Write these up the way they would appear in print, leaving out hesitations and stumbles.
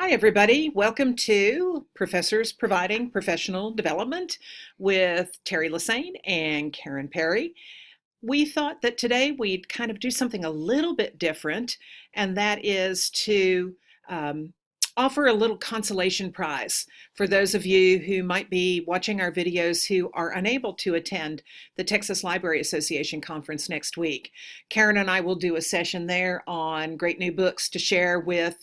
Hi, everybody. Welcome to Professors Providing Professional Development with Terry Lassane and Karen Perry. We thought that today we'd kind of do something a little bit different, and that is to offer a little consolation prize for those of you who might be watching our videos who are unable to attend the Texas Library Association conference next week. Karen and I will do a session there on great new books to share with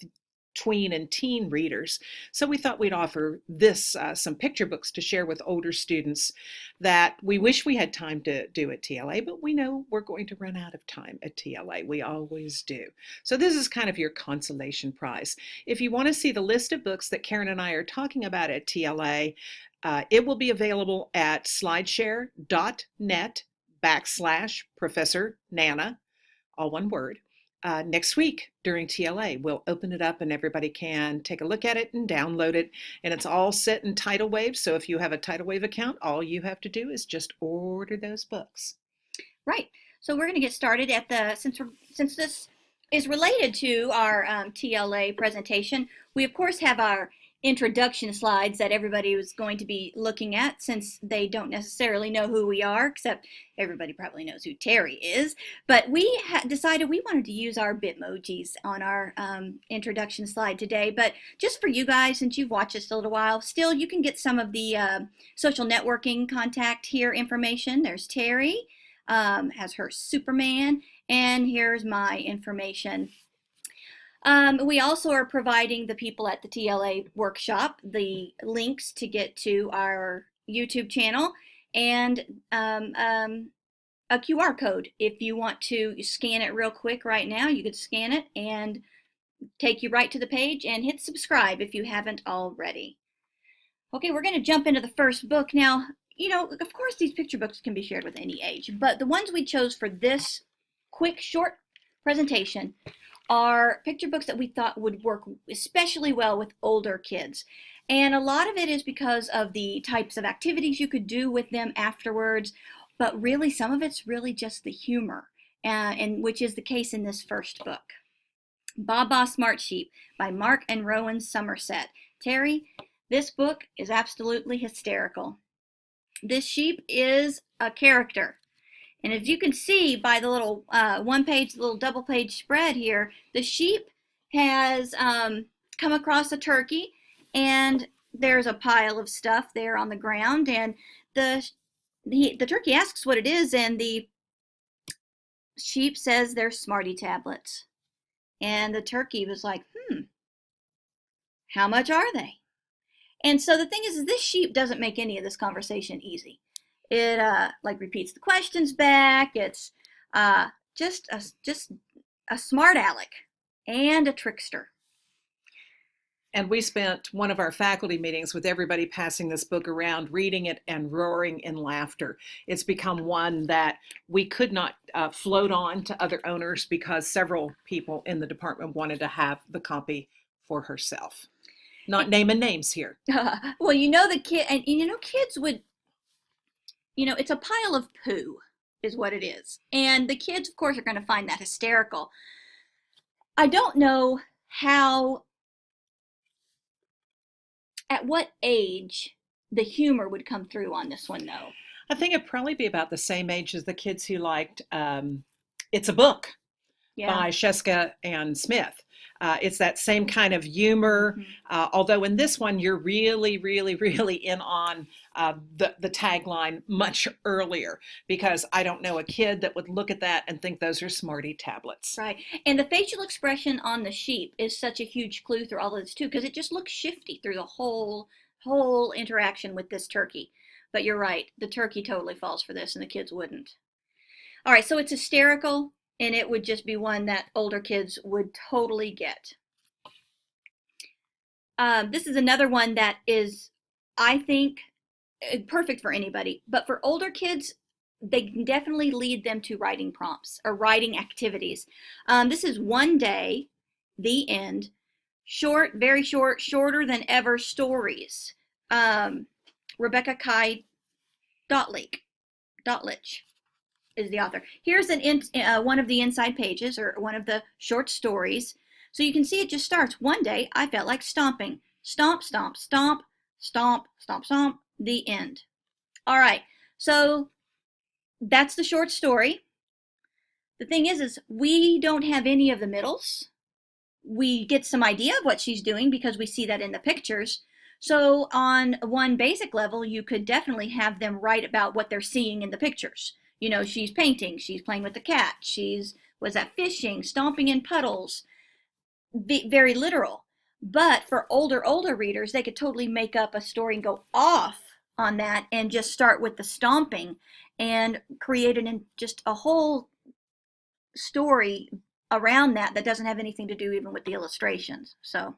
tween and teen readers. So we thought we'd offer this some picture books to share with older students that we wish we had time to do at TLA, but we know we're going to run out of time at TLA. We always do. So this is kind of your consolation prize. If you want to see the list of books that Karen and I are talking about at TLA, it will be available at slideshare.net/Professor Nana, all one word. Next week during TLA. We'll open it up and everybody can take a look at it and download it. And it's all set in Tidal Wave. So if you have a Tidal Wave account, all you have to do is just order those books. Right. So we're going to get started at since this is related to our TLA presentation. We of course have our introduction slides that everybody was going to be looking at, since they don't necessarily know who we are, except everybody probably knows who Terry is. But we decided we wanted to use our Bitmojis on our introduction slide today. But just for you guys, since you've watched us a little while, still you can get some of the social networking contact here information. There's Terry, has her Superman, and here's my information. We also are providing the people at the TLA workshop the links to get to our YouTube channel and a QR code. If you want to scan it real quick right now, you could scan it and take you right to the page, and hit subscribe if you haven't already. Okay, we're going to jump into the first book. Now, you know, of course these picture books can be shared with any age, but the ones we chose for this quick, short presentation are picture books that we thought would work especially well with older kids. And a lot of it is because of the types of activities you could do with them afterwards, but really some of it's really just the humor, and which is the case in this first book. Baba Smartsheet by Mark and Rowan Somerset. Terry, this book is absolutely hysterical. This sheep is a character. And as you can see by the little little double page spread here, the sheep has come across a turkey, and there's a pile of stuff there on the ground, and the turkey asks what it is, and the sheep says they're Smarty tablets. And the turkey was like, how much are they? And so the thing is this sheep doesn't make any of this conversation easy. It like repeats the questions back. It's just a smart aleck and a trickster. And we spent one of our faculty meetings with everybody passing this book around, reading it and roaring in laughter. It's become one that we could not float on to other owners because several people in the department wanted to have the copy for herself. Not naming names here. Well, you know, the kid, and you know, kids would, you know, it's a pile of poo is what it is. And the kids, of course, are going to find that hysterical. I don't know at what age the humor would come through on this one, though. I think it'd probably be about the same age as the kids who liked It's a Book by Sheska and Smith. It's that same kind of humor, although in this one you're really, really, really in on the tagline much earlier, because I don't know a kid that would look at that and think those are Smarty tablets. Right, and the facial expression on the sheep is such a huge clue through all of this too, because it just looks shifty through the whole interaction with this turkey. But you're right, the turkey totally falls for this and the kids wouldn't. All right, so it's hysterical, and it would just be one that older kids would totally get. This is another one that is, I think, perfect for anybody. But for older kids, they can definitely lead them to writing prompts or writing activities. This is One Day, The End. Short, very short, shorter than ever stories. Rebecca Kai Dotlich is the author. Here's one of the inside pages, or one of the short stories. So you can see it just starts. One day I felt like stomping. Stomp, stomp, stomp, stomp, stomp, stomp, the end. All right, so that's the short story. The thing is we don't have any of the middles. We get some idea of what she's doing because we see that in the pictures. So on one basic level, you could definitely have them write about what they're seeing in the pictures. You know, she's painting, she's playing with the cat, was that fishing, stomping in puddles, very literal. But for older readers, they could totally make up a story and go off on that and just start with the stomping and create just a whole story around that doesn't have anything to do even with the illustrations. So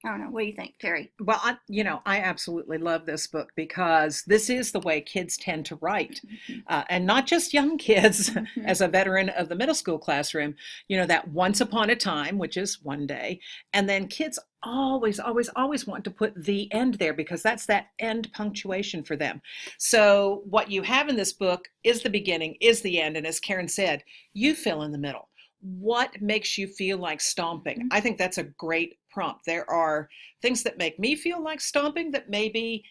I don't know. What do you think, Terry? Well, I absolutely love this book because this is the way kids tend to write. And not just young kids. As a veteran of the middle school classroom, that once upon a time, which is one day, and then kids always want to put the end there because that's that end punctuation for them. So what you have in this book is the beginning, is the end, and as Karen said, you fill in the middle. What makes you feel like stomping? I think that's a great prompt. There are things that make me feel like stomping that maybe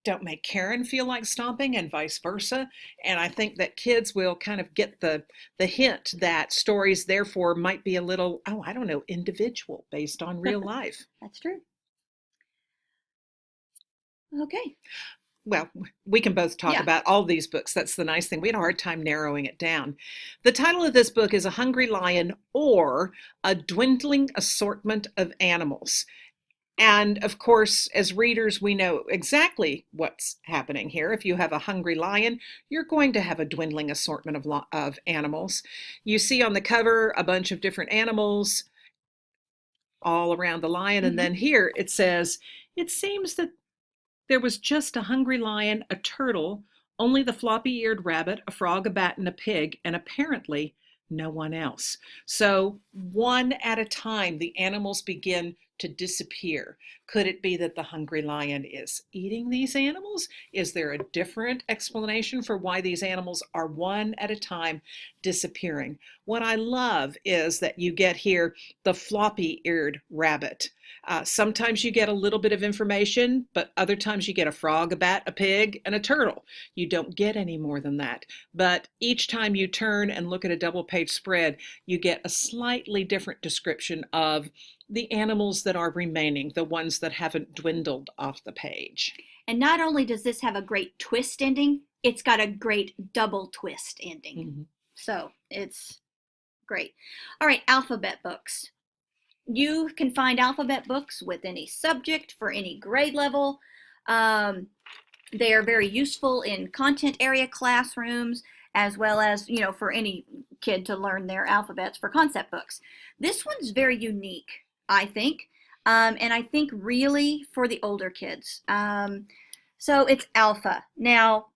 don't make Karen feel like stomping and vice versa. And I think that kids will kind of get the hint that stories therefore might be a little, individual based on real life. That's true. Okay. Well, we can both talk about all these books. That's the nice thing. We had a hard time narrowing it down. The title of this book is A Hungry Lion or A Dwindling Assortment of Animals. And of course, as readers, we know exactly what's happening here. If you have a hungry lion, you're going to have a dwindling assortment of animals. You see on the cover a bunch of different animals all around the lion. And then here it says, it seems that there was just a hungry lion, a turtle, only the floppy-eared rabbit, a frog, a bat, and a pig, and apparently no one else. So one at a time, the animals begin to disappear. Could it be that the hungry lion is eating these animals? Is there a different explanation for why these animals are one at a time disappearing? What I love is that you get here the floppy-eared rabbit. Sometimes you get a little bit of information, but other times you get a frog, a bat, a pig, and a turtle. You don't get any more than that. But each time you turn and look at a double-page spread, you get a slightly different description of the animals that are remaining, the ones that haven't dwindled off the page. And not only does this have a great twist ending, it's got a great double twist ending. So it's great. All right, alphabet books. You can find alphabet books with any subject for any grade level. They are very useful in content area classrooms as well as, for any kid to learn their alphabets for concept books. This one's very unique, I think, and I think really for the older kids. So it's Alpha. Now,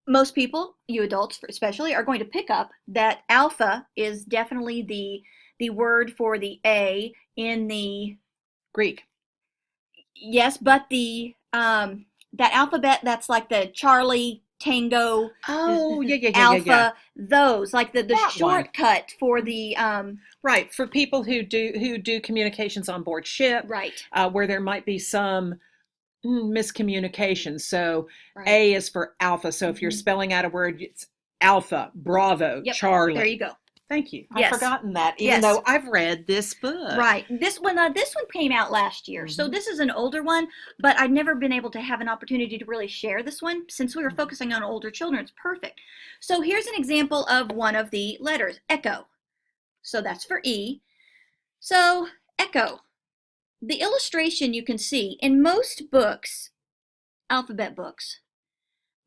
most people, you adults especially, are going to pick up that alpha is definitely the word for the A in the Greek. Yes, but that alphabet that's like the Charlie, Tango, Alpha, those like the shortcut for the right, for people who do communications on board ship, right, where there might be some miscommunication. So A is for alpha. So if you're spelling out a word, it's Alpha, Bravo, Charlie. There you go. Thank you. I've forgotten that, even though I've read this book. Right. This one came out last year, so this is an older one, but I've never been able to have an opportunity to really share this one since we were focusing on older children. It's perfect. So here's an example of one of the letters, Echo. So that's for E. So Echo. The illustration you can see in most books, alphabet books,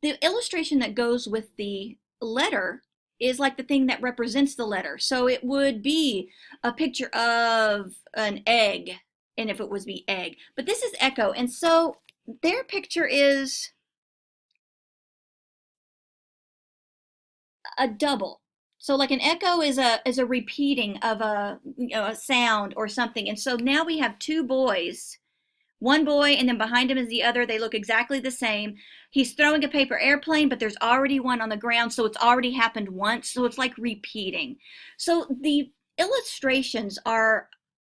the illustration that goes with the letter is like the thing that represents the letter. So it would be a picture of an egg, and if it was the egg. But this is Echo, and so their picture is a double. So like an echo is a repeating of a sound or something. And so now we have two boys. One boy, and then behind him is the other. They look exactly the same. He's throwing a paper airplane, but there's already one on the ground, so it's already happened once. So it's like repeating. So the illustrations are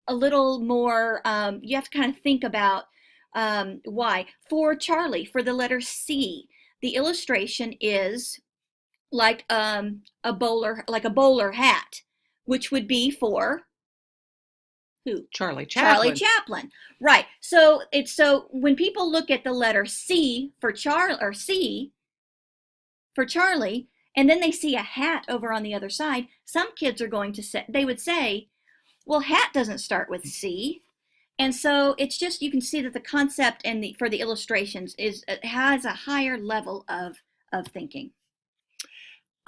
a little more, you have to kind of think about why. For Charlie, for the letter C, the illustration is like a bowler hat, which would be for who? Charlie Chaplin. Charlie Chaplin. Right. So when people look at the letter C for C for Charlie, and then they see a hat over on the other side, some kids are going to say, they would say, well, hat doesn't start with C. And so it's just, you can see that the concept and for the illustrations has a higher level of thinking.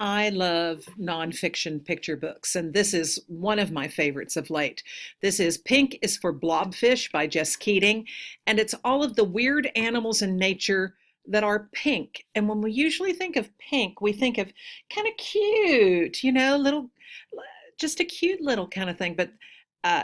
I love nonfiction picture books, and this is one of my favorites of late. This is Pink is for Blobfish by Jess Keating, and it's all of the weird animals in nature that are pink. And when we usually think of pink, we think of kind of cute, little, just a cute little kind of thing. But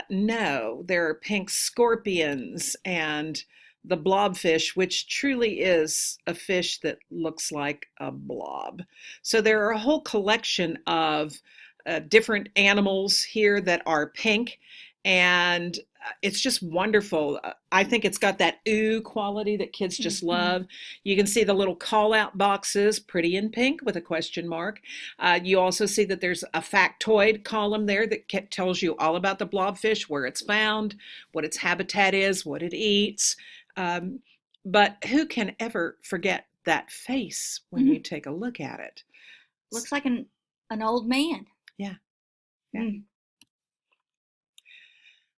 no, there are pink scorpions and the blobfish, which truly is a fish that looks like a blob. So there are a whole collection of different animals here that are pink, and it's just wonderful. I think it's got that ooh quality that kids just love. You can see the little call out boxes, pretty in pink with a question mark. You also see that there's a factoid column there that tells you all about the blobfish, where it's found, what its habitat is, what it eats. But who can ever forget that face when you take a look at it? Looks like an old man. Yeah.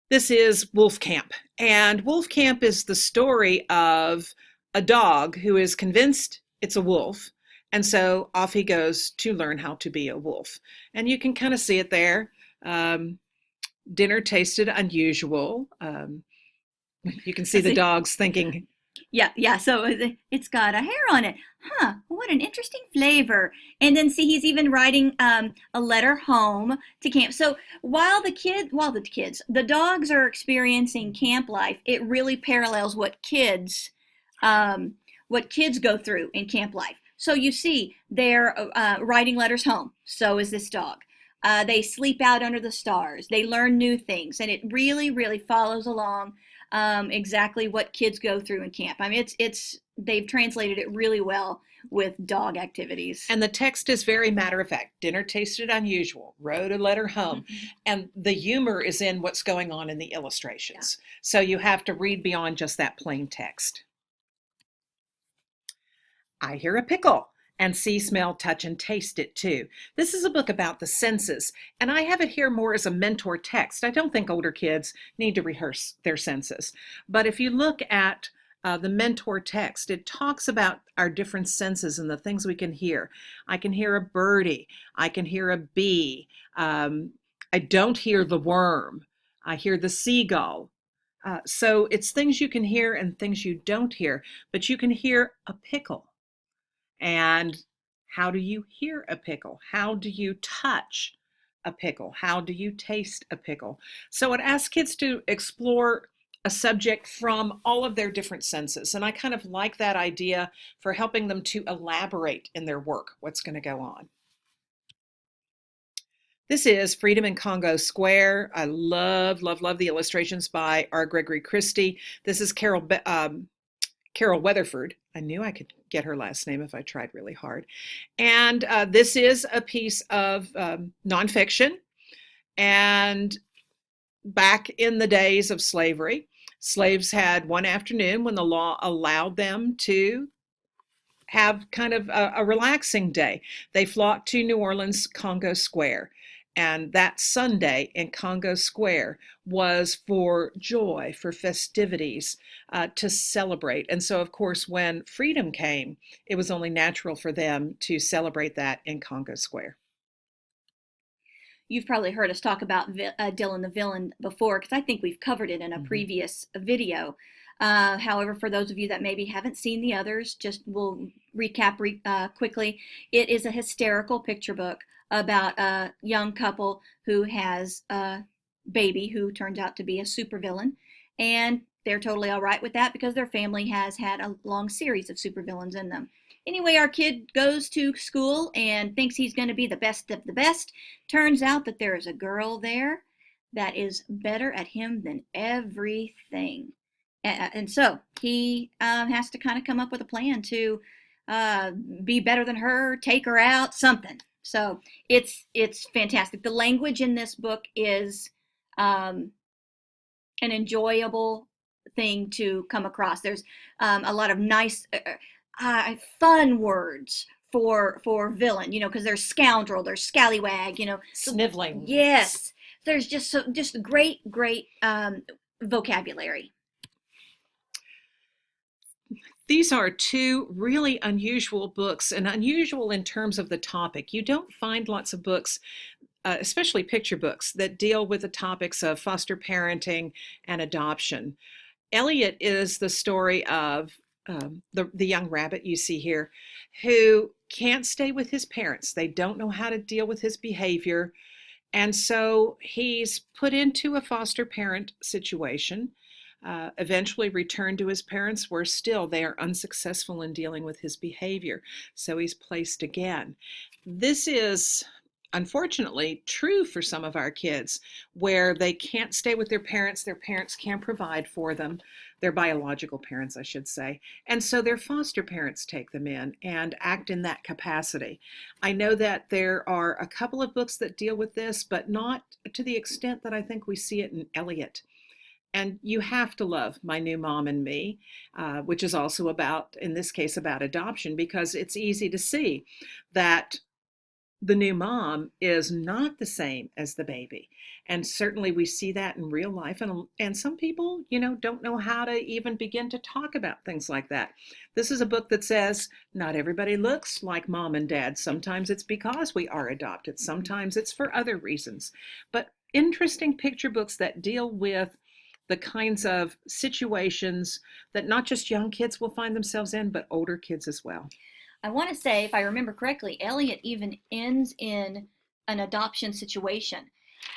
This is Wolf Camp, and Wolf Camp is the story of a dog who is convinced it's a wolf, and so off he goes to learn how to be a wolf. And you can kind of see it there. Dinner tasted unusual. You can see the dogs thinking. Yeah. So it's got a hair on it. Huh, what an interesting flavor. And then see, he's even writing a letter home to camp. So while the dogs are experiencing camp life, it really parallels what kids go through in camp life. So you see, they're writing letters home. So is this dog. They sleep out under the stars. They learn new things, and it really, really follows along exactly what kids go through in camp. I mean, they've translated it really well with dog activities. And the text is very matter of fact. Dinner tasted unusual, wrote a letter home. And the humor is in what's going on in the illustrations. Yeah. So you have to read beyond just that plain text. I hear a pickle. And see, smell, touch, and taste it too. This is a book about the senses, and I have it here more as a mentor text. I don't think older kids need to rehearse their senses. But if you look at the mentor text, it talks about our different senses and the things we can hear. I can hear a birdie. I can hear a bee. I don't hear the worm. I hear the seagull. So it's things you can hear and things you don't hear, but you can hear a pickle. And how do you hear a pickle? How do you touch a pickle? How do you taste a pickle? So it asks kids to explore a subject from all of their different senses. And I kind of like that idea for helping them to elaborate in their work what's going to go on. This is Freedom in Congo Square. I love, love, love the illustrations by R. Gregory Christie. This is Carol Weatherford. I knew I could get her last name if I tried really hard. And this is a piece of nonfiction. And back in the days of slavery, slaves had one afternoon when the law allowed them to have kind of a relaxing day. They flocked to New Orleans, Congo Square. And that Sunday in Congo Square was for joy, for festivities, to celebrate. And so, of course, when freedom came, it was only natural for them to celebrate that in Congo Square. You've probably heard us talk about Dylan the Villain before, because I think we've covered it in a previous video. However, for those of you that maybe haven't seen the others, just we'll recap quickly. It is a hysterical picture book about a young couple who has a baby who turns out to be a supervillain, and they're totally all right with that because their family has had a long series of supervillains in them. Anyway, our kid goes to school and thinks he's going to be the best of the best. Turns out that there is a girl there that is better at him than everything. And so he has to kind of come up with a plan to be better than her, take her out, something. So it's fantastic. The language in this book is an enjoyable thing to come across. There's a lot of nice, fun words for villain, because there's scoundrel, there's scallywag, Sniveling. Yes, there's just great vocabulary. These are two really unusual books, and unusual in terms of the topic. You don't find lots of books, especially picture books, that deal with the topics of foster parenting and adoption. Elliott is the story of the young rabbit you see here, who can't stay with his parents. They don't know how to deal with his behavior. And so he's put into a foster parent situation, eventually returned to his parents, where still they are unsuccessful in dealing with his behavior. So he's placed again. This is unfortunately true for some of our kids, where they can't stay with their parents can't provide for them, their biological parents, I should say, and so their foster parents take them in and act in that capacity. I know that there are a couple of books that deal with this, but not to the extent that I think we see it in Elliott. And you have to love My New Mom and Me, which is also about, in this case, about adoption, because it's easy to see that the new mom is not the same as the baby. And certainly we see that in real life. And some people, don't know how to even begin to talk about things like that. This is a book that says not everybody looks like mom and dad. Sometimes it's because we are adopted. Sometimes it's for other reasons. But interesting picture books that deal with the kinds of situations that not just young kids will find themselves in, but older kids as well. I want to say, if I remember correctly, Elliot even ends in an adoption situation.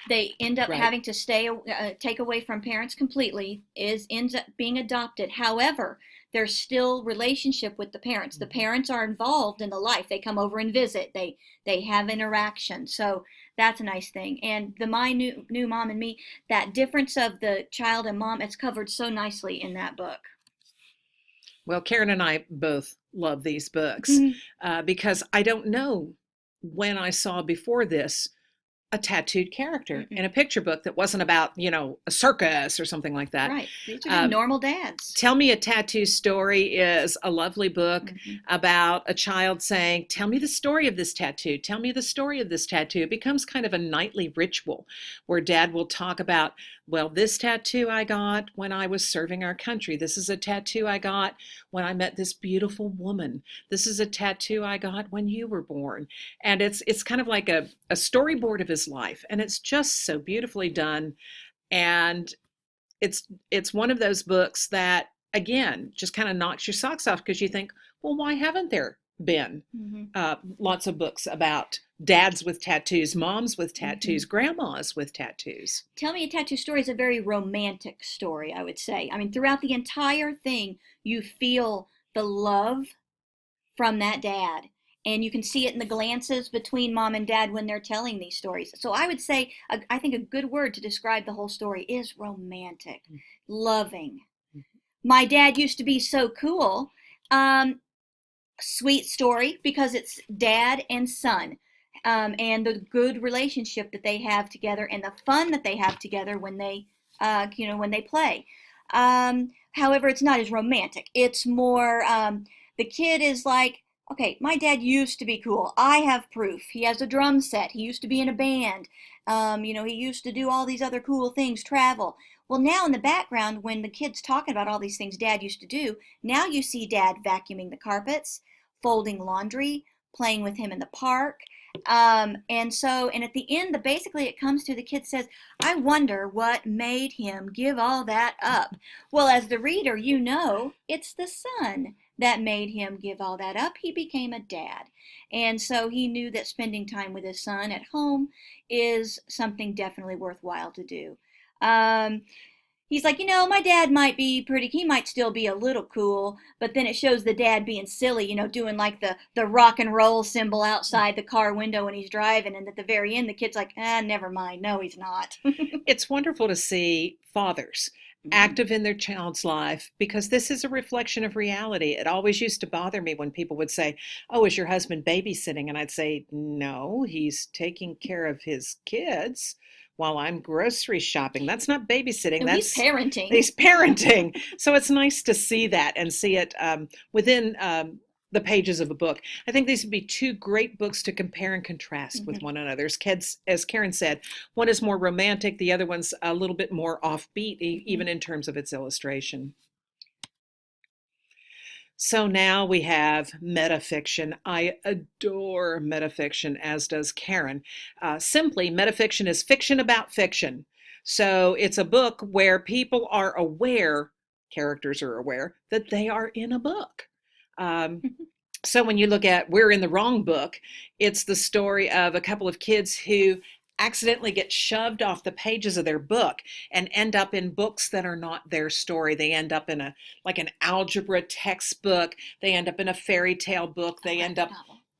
They end up having to take away from parents completely, ends up being adopted. However, there's still relationship with the parents. The parents are involved in the life. They come over and visit. They have interaction. So that's a nice thing. And the My New Mom and Me, that difference of the child and mom, it's covered so nicely in that book. Well, Karen and I both love these books because I don't know when I saw before this a tattooed character in a picture book that wasn't about, a circus or something like that. Right. These are normal dads. Tell Me a Tattoo Story is a lovely book about a child saying, tell me the story of this tattoo. Tell me the story of this tattoo. It becomes kind of a nightly ritual where dad will talk about, well, this tattoo I got when I was serving our country. This is a tattoo I got when I met this beautiful woman. This is a tattoo I got when you were born. And it's kind of like a storyboard of his life. And it's just so beautifully done. And it's one of those books that, again, just kind of knocks your socks off, because you think, well, why haven't there been lots of books about dads with tattoos, moms with tattoos, grandmas with tattoos? Tell Me a Tattoo Story is a very romantic story, I would say. I mean, throughout the entire thing, you feel the love from that dad. And you can see it in the glances between mom and dad when they're telling these stories. So I would say, I think a good word to describe the whole story is romantic, loving. My dad used to be so cool. Sweet story, because it's dad and son, and the good relationship that they have together and the fun that they have together when they, when they play. However, it's not as romantic. It's more, the kid is like, okay, my dad used to be cool. I have proof. He has a drum set. He used to be in a band. He used to do all these other cool things, travel. Well, now in the background, when the kid's talking about all these things dad used to do, now you see dad vacuuming the carpets, folding laundry, playing with him in the park. And at the end, basically it comes to the kid says, I wonder what made him give all that up. Well, as the reader, it's the son that made him give all that up. He became a dad. And so he knew that spending time with his son at home is something definitely worthwhile to do. he's like, my dad might be pretty, he might still be a little cool, but then it shows the dad being silly, doing like the rock and roll symbol outside the car window when he's driving, and at the very end the kid's like, never mind, no he's not. It's wonderful to see fathers active in their child's life, because this is a reflection of reality. It always used to bother me when people would say, "Oh, is your husband babysitting?" And I'd say, "No, he's taking care of his kids while I'm grocery shopping. That's not babysitting. No, That's he's parenting." He's parenting." So it's nice to see that and see it within the pages of a book. I think these would be two great books to compare and contrast with one another. As Karen said, one is more romantic, the other one's a little bit more offbeat, even in terms of its illustration. So now we have metafiction. I adore metafiction, as does Karen. Simply, metafiction is fiction about fiction. So it's a book where people are aware, characters are aware, that they are in a book. So when you look at We're in the Wrong Book, it's the story of a couple of kids who accidentally get shoved off the pages of their book and end up in books that are not their story. They end up in an algebra textbook. They end up in a fairy tale book. They end up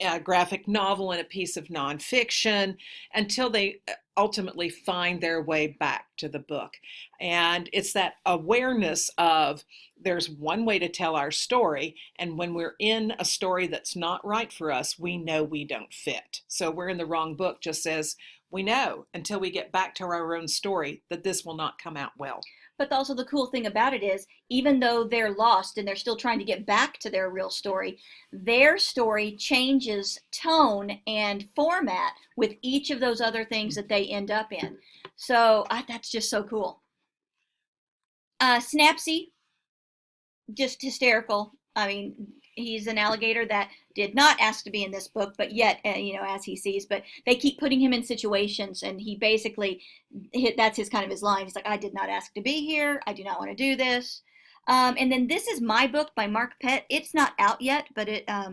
a graphic novel and a piece of nonfiction, until they ultimately find their way back to the book. And it's that awareness of there's one way to tell our story, and when we're in a story that's not right for us, we know we don't fit. So We're in the Wrong Book just says, we know until we get back to our own story that this will not come out well. But also the cool thing about it is, even though they're lost and they're still trying to get back to their real story, their story changes tone and format with each of those other things that they end up in. So that's just so cool. SNAPPSY, just hysterical. I mean, he's an alligator that did not ask to be in this book, but yet, as he sees, but they keep putting him in situations, and he basically, that's his kind of his line. He's like, I did not ask to be here. I do not want to do this. And then This Is My Book by Mark Pett. It's not out yet, but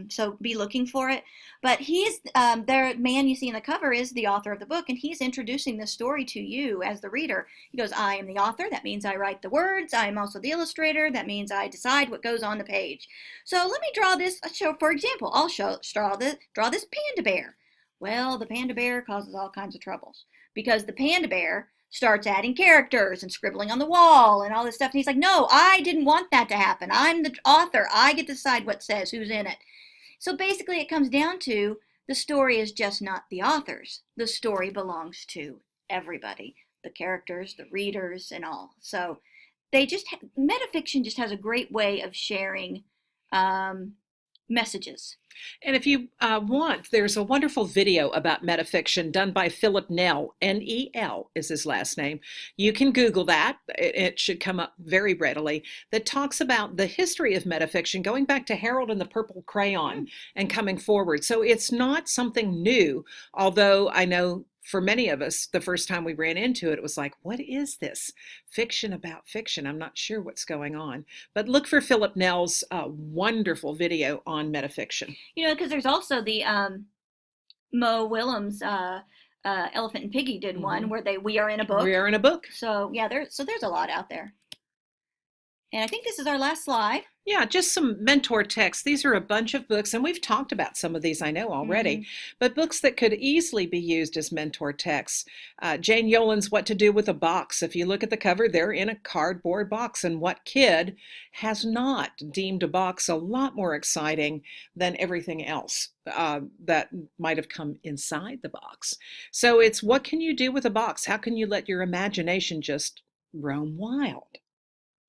so be looking for it. But he's, the man you see in the cover is the author of the book, and he's introducing the story to you as the reader. He goes, I am the author. That means I write the words. I am also the illustrator. That means I decide what goes on the page. So let me draw this, for example, I'll draw this panda bear. Well, the panda bear causes all kinds of troubles, because the panda bear starts adding characters and scribbling on the wall and all this stuff. And he's like, no, I didn't want that to happen. I'm the author. I get to decide what says, who's in it. So basically it comes down to the story is just not the author's. The story belongs to everybody, the characters, the readers, and all. So metafiction just has a great way of sharing messages. And if you want, there's a wonderful video about metafiction done by Philip Nell. N-E-L is his last name. You can Google that. It should come up very readily. That talks about the history of metafiction, going back to Harold and the Purple Crayon and coming forward. So it's not something new, although I know for many of us, the first time we ran into it, it was like, what is this? Fiction about fiction. I'm not sure what's going on. But look for Philip Nell's wonderful video on metafiction. Because there's also the Mo Willems, Elephant and Piggy did one where we are in a book. We are in a book. So yeah, there's a lot out there. And I think this is our last slide. Yeah, just some mentor texts. These are a bunch of books, and we've talked about some of these, I know already, but books that could easily be used as mentor texts. Jane Yolen's What to Do with a Box. If you look at the cover, they're in a cardboard box, and what kid has not deemed a box a lot more exciting than everything else that might have come inside the box? So it's, what can you do with a box? How can you let your imagination just roam wild?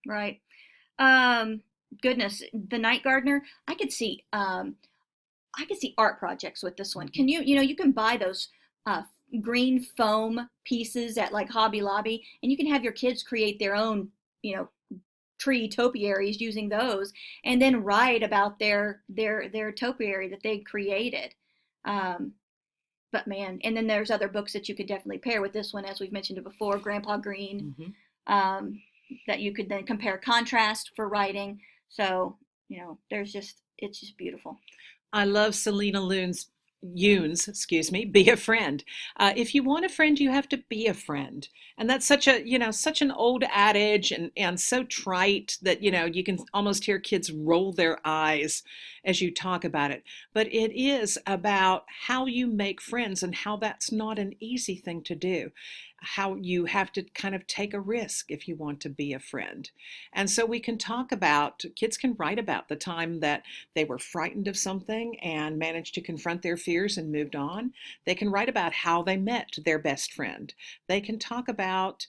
Right. Goodness, The Night Gardener. I could see art projects with this one. Can you can buy those green foam pieces at like Hobby Lobby, and you can have your kids create their own, tree topiaries using those, and then write about their topiary that they created. But man, and then there's other books that you could definitely pair with this one, as we've mentioned it before, Grandpa Green. That you could then compare contrast for writing. So, it's just beautiful. I love Selena Loon's Yoons, excuse me, be a friend. If you want a friend, you have to be a friend. And that's such a, such an old adage and so trite that, you can almost hear kids roll their eyes as you talk about it. But it is about how you make friends and how that's not an easy thing to do. How you have to kind of take a risk if you want to be a friend. And so we can talk about, kids can write about the time that they were frightened of something and managed to confront their fears and moved on. They can write about how they met their best friend. They can talk about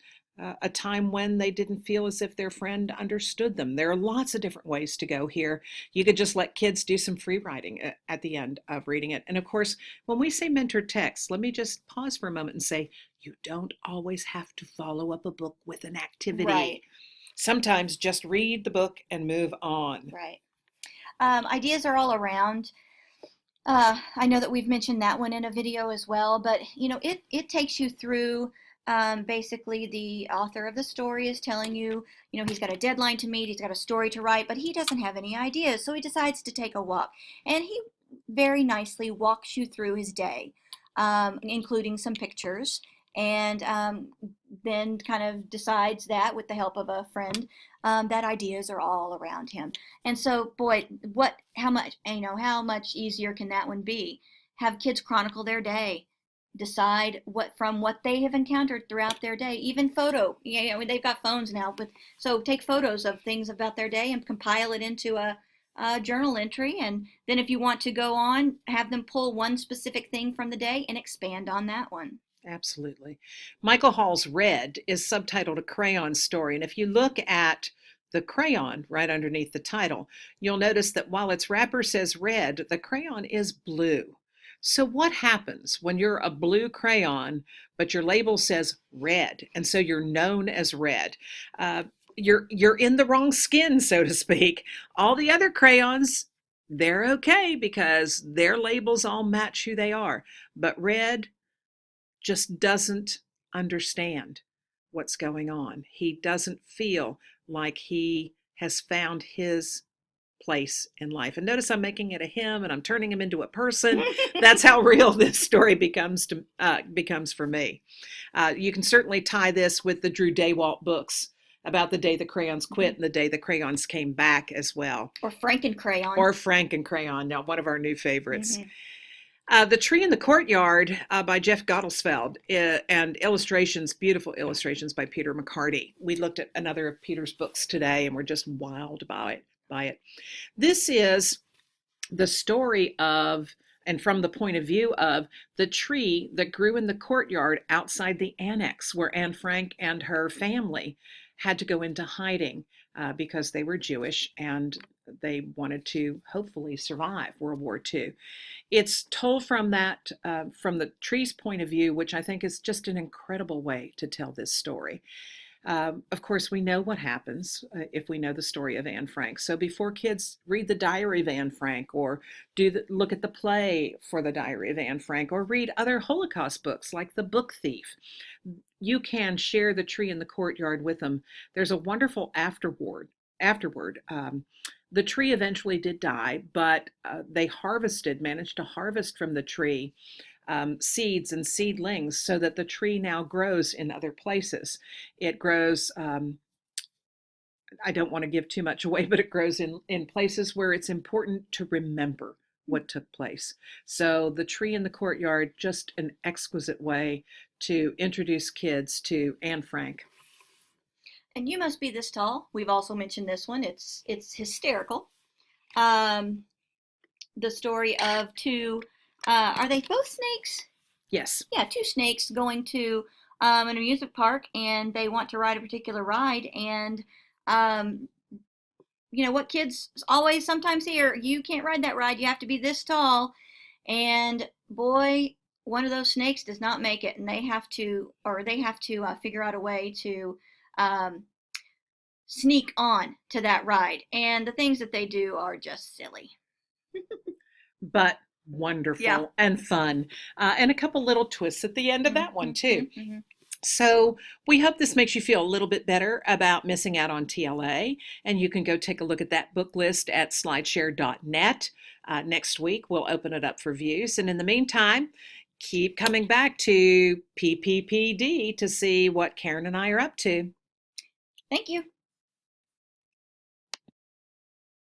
a time when they didn't feel as if their friend understood them. There are lots of different ways to go here. You could just let kids do some free writing at the end of reading it. And of course, when we say mentored text, let me just pause for a moment and say, you don't always have to follow up a book with an activity. Right. Sometimes just read the book and move on. Right. Ideas are all around. I know that we've mentioned that one in a video as well, but it takes you through. Basically, the author of the story is telling you, he's got a deadline to meet, he's got a story to write, but he doesn't have any ideas, so he decides to take a walk. And he very nicely walks you through his day, including some pictures, and then kind of decides that, with the help of a friend, that ideas are all around him. And so, boy, how much easier can that one be? Have kids chronicle their day. Decide from what they have encountered throughout their day, even photo. They've got phones now, but so take photos of things about their day and compile it into a journal entry. And then if you want to go on, have them pull one specific thing from the day and expand on that one. Absolutely. Michael Hall's Red is subtitled A Crayon Story. And if you look at the crayon right underneath the title, you'll notice that while its wrapper says red, the crayon is blue. So what happens when you're a blue crayon, but your label says red, and so you're known as red? You're in the wrong skin, so to speak. All the other crayons, they're okay because their labels all match who they are. But red just doesn't understand what's going on. He doesn't feel like he has found his place in life. And notice I'm making it a him and I'm turning him into a person. That's how real this story becomes for me. You can certainly tie this with the Drew Daywalt books about the day the crayons quit and the day the crayons came back as well. Or Franken-Crayon. Or Franken-Crayon, now one of our new favorites. Mm-hmm. The Tree in the Courtyard by Jeff Gottesfeld and illustrations, beautiful illustrations by Peter McCarty. We looked at another of Peter's books today and we're just wild by it. This is the story of, and from the point of view of, the tree that grew in the courtyard outside the annex where Anne Frank and her family had to go into hiding because they were Jewish and they wanted to hopefully survive World War II. It's told from the tree's point of view, which I think is just an incredible way to tell this story. Of course, we know what happens if we know the story of Anne Frank. So before kids read the Diary of Anne Frank or look at the play for the Diary of Anne Frank or read other Holocaust books like The Book Thief, you can share The Tree in the Courtyard with them. There's a wonderful afterword. The tree eventually did die, but they managed to harvest from the tree seeds and seedlings so that the tree now grows in other places. It grows, I don't want to give too much away, but it grows in places where it's important to remember what took place. So the Tree in the Courtyard, just an exquisite way to introduce kids to Anne Frank. And You Must Be This Tall. We've also mentioned this one. It's hysterical. The story of two, are they both snakes? Yes. Yeah, two snakes going to an amusement park, and they want to ride a particular ride. And what kids always sometimes hear, you can't ride that ride, you have to be this tall. And boy, one of those snakes does not make it, and they have to figure out a way to sneak on to that ride. And the things that they do are just silly. But wonderful and fun. And a couple little twists at the end of that one too. Mm-hmm. So we hope this makes you feel a little bit better about missing out on TLA. And you can go take a look at that book list at slideshare.net. Next week, we'll open it up for views. And in the meantime, keep coming back to PPPD to see what Karen and I are up to. Thank you.